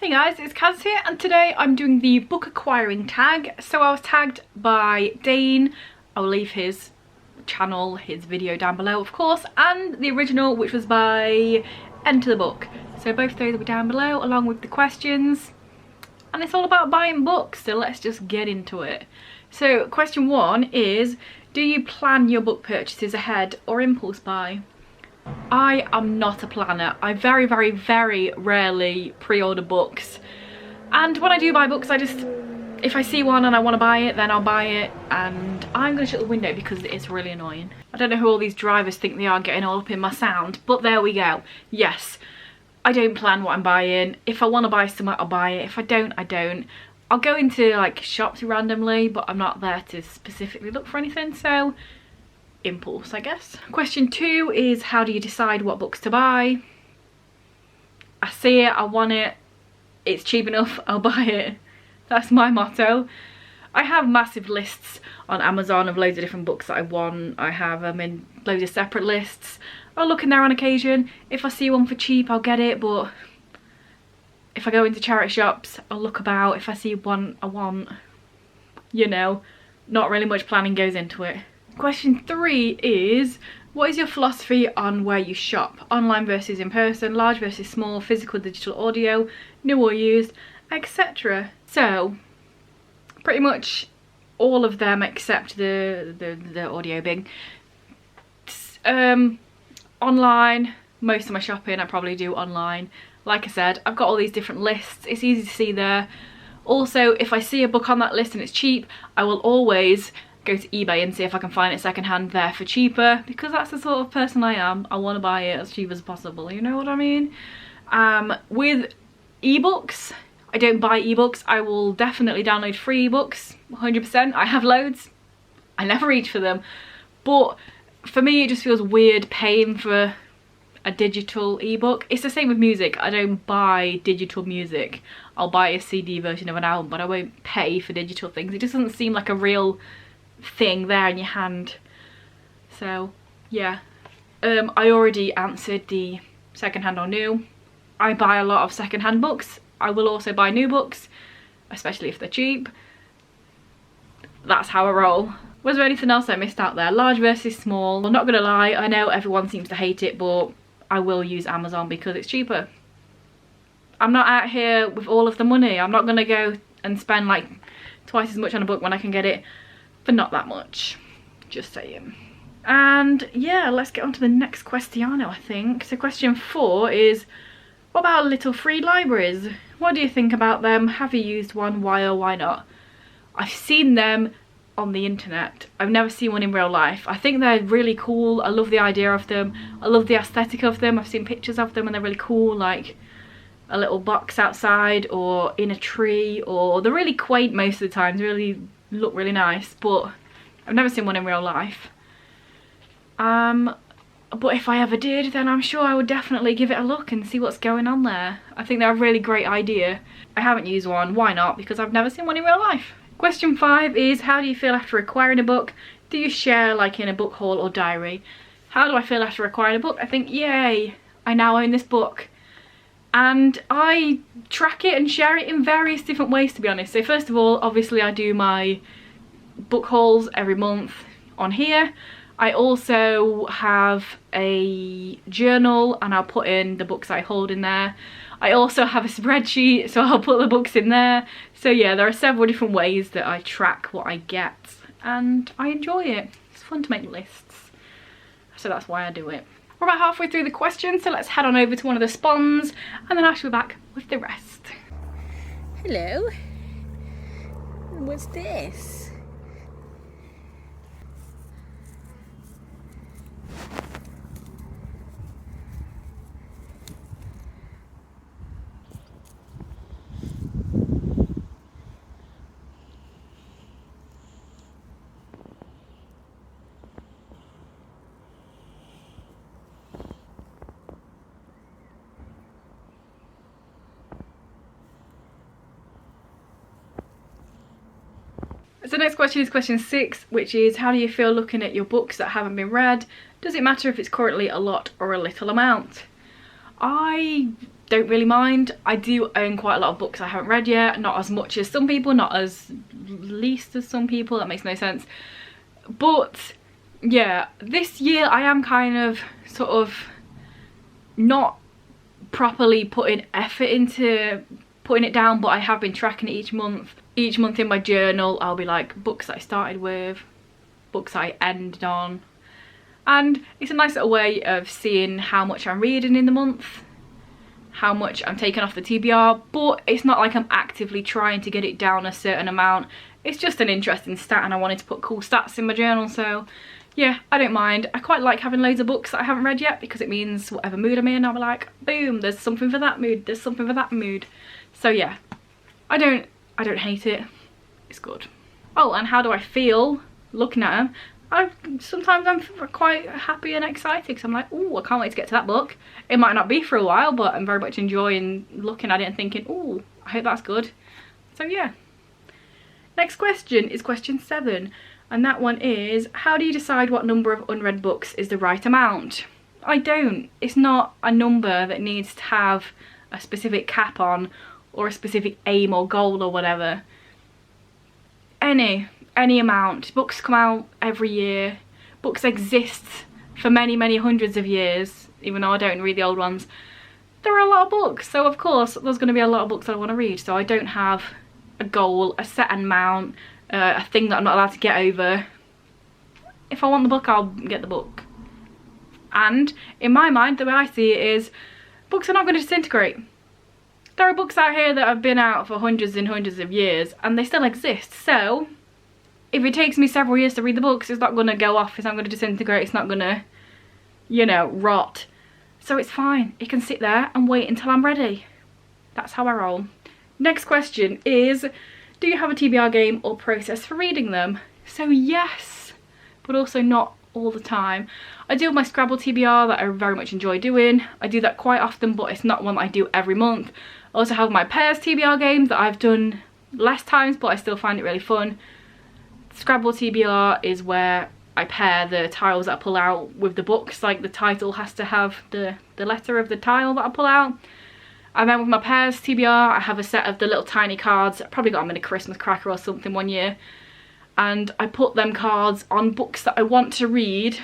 Hey guys, it's Kaz here, and today I'm doing the book acquiring tag. So I was tagged by Dane. I'll leave his channel, his video down below of course, and the original, which was by Enter the Book. So both those will be down below along with the questions, and it's all about buying books, so let's just get into it. So question 1 is, do you plan your book purchases ahead or impulse buy? I am not a planner. I very rarely pre-order books, and when I do buy books, if I see one and I want to buy it, then I'll buy it. And I'm going to shut the window because it's really annoying. I don't know who all these drivers think they are, getting all up in my sound, but there we go. Yes, I don't plan what I'm buying. If I want to buy something, I'll buy it. If I don't, I don't. I'll go into like shops randomly, but I'm not there to specifically look for anything, so impulse, I guess. Question 2 is, how do you decide what books to buy? I see it, I want it, it's cheap enough, I'll buy it. That's my motto. I have massive lists on Amazon of loads of different books that I want. I have them in loads of separate lists. I'll look in there on occasion. If I see one for cheap, I'll get it, but if I go into charity shops, I'll look about. If I see one I want, you know, not really much planning goes into it. Question 3 is, what is your philosophy on where you shop? Online versus in person, large versus small, physical, digital, audio, new or used, etc. So pretty much all of them except the audio big. Online, most of my shopping I probably do online. Like I said, I've got all these different lists, it's easy to see there. Also, if I see a book on that list and it's cheap, I will always go to eBay and see if I can find it secondhand there for cheaper, because that's the sort of person I am. I want to buy it as cheap as possible, you know what I mean? With ebooks, I don't buy ebooks. I will definitely download free ebooks, 100%. I have loads. I never reach for them, but for me it just feels weird paying for a digital ebook. It's the same with music. I don't buy digital music. I'll buy a CD version of an album, but I won't pay for digital things. It just doesn't seem like a real thing there in your hand. So yeah, I already answered the secondhand or new. I buy a lot of secondhand books. I will also buy new books, especially if they're cheap. That's how I roll. Was there anything else I missed out there? Large versus small. I'm not gonna lie, I know everyone seems to hate it, but I will use Amazon because it's cheaper. I'm not out here with all of the money. I'm not gonna go and spend like twice as much on a book when I can get it for not that much. Just saying. And yeah, let's get on to the next questiono, I think. So question 4 is, what about little free libraries? What do you think about them? Have you used one? Why or why not? I've seen them on the internet. I've never seen one in real life. I think they're really cool. I love the idea of them. I love the aesthetic of them. I've seen pictures of them and they're really cool, like a little box outside or in a tree, or they're really quaint most of the time. They really look really nice, but I've never seen one in real life. But if I ever did, then I'm sure I would definitely give it a look and see what's going on there. I think they're a really great idea. I haven't used one. Why not? Because I've never seen one in real life. Question 5 is, how do you feel after acquiring a book? Do you share like in a book haul or diary? How do I feel after acquiring a book? I think, yay, I now own this book. And I track it and share it in various different ways, to be honest. So first of all, obviously I do my book hauls every month on here. I also have a journal and I'll put in the books I hold in there. I also have a spreadsheet, so I'll put the books in there. So yeah, there are several different ways that I track what I get, and I enjoy it. It's fun to make lists, so that's why I do it. We're about halfway through the questions, so let's head on over to one of the spawns and then I shall be back with the rest. Hello. What's this? So the next question is question 6, which is, how do you feel looking at your books that haven't been read? Does it matter if it's currently a lot or a little amount? I don't really mind. I do own quite a lot of books I haven't read yet, not as much as some people, not as least as some people, that makes no sense. But yeah, this year I am kind of sort of not properly putting effort into putting it down, but I have been tracking it each month. Each month in my journal I'll be like, books that I started with, books I ended on, and it's a nice little way of seeing how much I'm reading in the month, how much I'm taking off the TBR, but it's not like I'm actively trying to get it down a certain amount. It's just an interesting stat and I wanted to put cool stats in my journal, so yeah, I don't mind. I quite like having loads of books that I haven't read yet because it means whatever mood I'm in, I'll be like, boom, there's something for that mood, there's something for that mood. So yeah, I don't hate it. It's good. Oh, and how do I feel looking at them? Sometimes I'm quite happy and excited because I'm like, oh, I can't wait to get to that book. It might not be for a while, but I'm very much enjoying looking at it and thinking, oh, I hope that's good. So yeah. Next question is question 7. And that one is, how do you decide what number of unread books is the right amount? I don't. It's not a number that needs to have a specific cap on or a specific aim or goal or whatever. Any amount. Books come out every year. Books exist for many hundreds of years, even though I don't read the old ones. There are a lot of books, so of course there's going to be a lot of books that I want to read, so I don't have a goal, a set amount, a thing that I'm not allowed to get over. If I want the book, I'll get the book. And in my mind, the way I see it is, books are not going to disintegrate. There are books out here that have been out for hundreds and hundreds of years and they still exist, so if it takes me several years to read the books, it's not going to go off, it's not going to disintegrate, it's not going to, you know, rot. So it's fine, it can sit there and wait until I'm ready. That's how I roll. Next question is, do you have a TBR game or process for reading them? So yes, but also not all the time. I do have my Scrabble TBR that I very much enjoy doing. I do that quite often, but it's not one that I do every month. I also have my Pairs TBR games that I've done less times, but I still find it really fun. Scrabble TBR is where I pair the tiles that I pull out with the books, like the title has to have the letter of the tile that I pull out. And then with my Pairs TBR, I have a set of the little tiny cards. I probably got them in a Christmas cracker or something one year. And I put them cards on books that I want to read,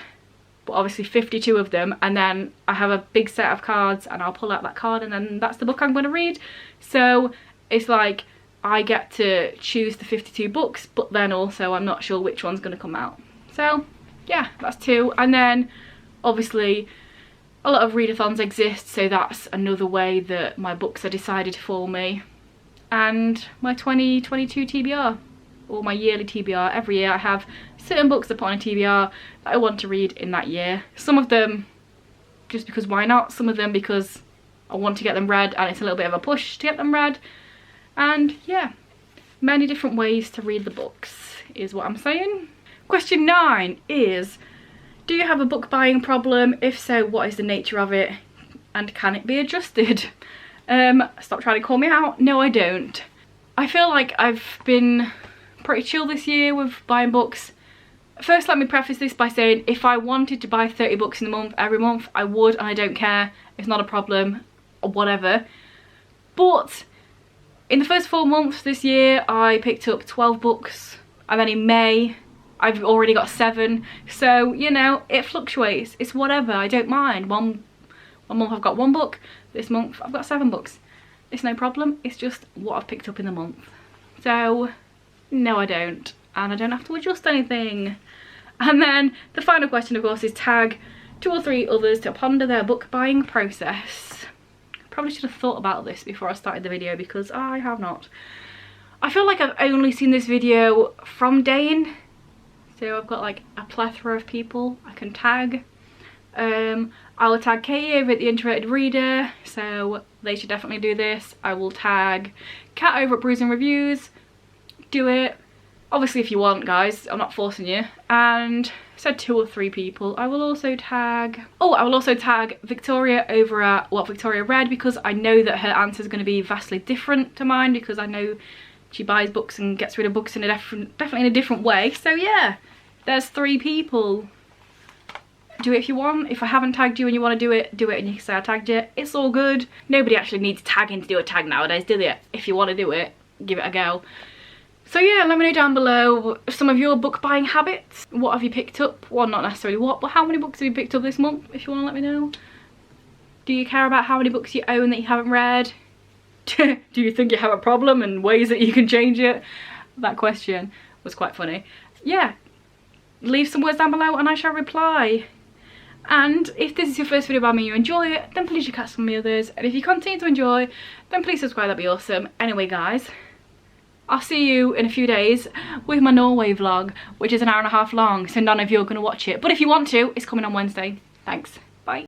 but obviously 52 of them. And then I have a big set of cards and I'll pull out that card and then that's the book I'm going to read. So it's like I get to choose the 52 books, but then also I'm not sure which one's going to come out. So yeah, that's 2. And then obviously a lot of readathons exist, so that's another way that my books are decided for me. And my 2022 TBR, or my yearly TBR, every year I have certain books upon a TBR that I want to read in that year. Some of them just because why not, some of them because I want to get them read and it's a little bit of a push to get them read. And yeah, many different ways to read the books is what I'm saying. Question 9 is, do you have a book buying problem? If so, what is the nature of it? And can it be adjusted? Stop trying to call me out. No, I don't. I feel like I've been pretty chill this year with buying books. First, let me preface this by saying if I wanted to buy 30 books in a month, every month, I would, and I don't care. It's not a problem or whatever. But in the first 4 months this year, I picked up 12 books. And then in May, I've already got 7. So, you know, it fluctuates. It's whatever. I don't mind. One month I've got 1 book. This month I've got 7 books. It's no problem. It's just what I've picked up in the month. So, no, I don't. And I don't have to adjust anything. And then the final question, of course, is tag 2 or 3 others to ponder their book buying process. Probably should have thought about this before I started the video because I have not. I feel like I've only seen this video from Dane. So I've got like a plethora of people I can tag. I will tag Katie over at The Introverted Reader, so they should definitely do this. I will tag Kat over at Bruising Reviews. Do it. Obviously if you want, guys, I'm not forcing you. And I said 2 or 3 people. I will also tag, I will also tag Victoria over at What Victoria Read, because I know that her answer is going to be vastly different to mine, because I know she buys books and gets rid of books in a definitely in a different way. So yeah, there's 3 people. do it if you want. If I haven't tagged you and you want to do it and you can say I tagged you, it's all good. Nobody actually needs tagging to do a tag nowadays, do they? If you want to do it, give it a go. So yeah, let me know down below some of your book buying habits. What have you picked up? Well, not necessarily what, but how many books have you picked up this month, if you want to let me know. Do you care about how many books you own that you haven't read? Do you think you have a problem and ways that you can change it? That question was quite funny. Yeah, leave some words down below and I shall reply. And if this is your first video by me and you enjoy it, then please check out some of my others. And if you continue to enjoy, then please subscribe, that'd be awesome. Anyway guys, I'll see you in a few days with my Norway vlog, which is an hour and a half long, so none of you are going to watch it. But if you want to, it's coming on Wednesday. Thanks.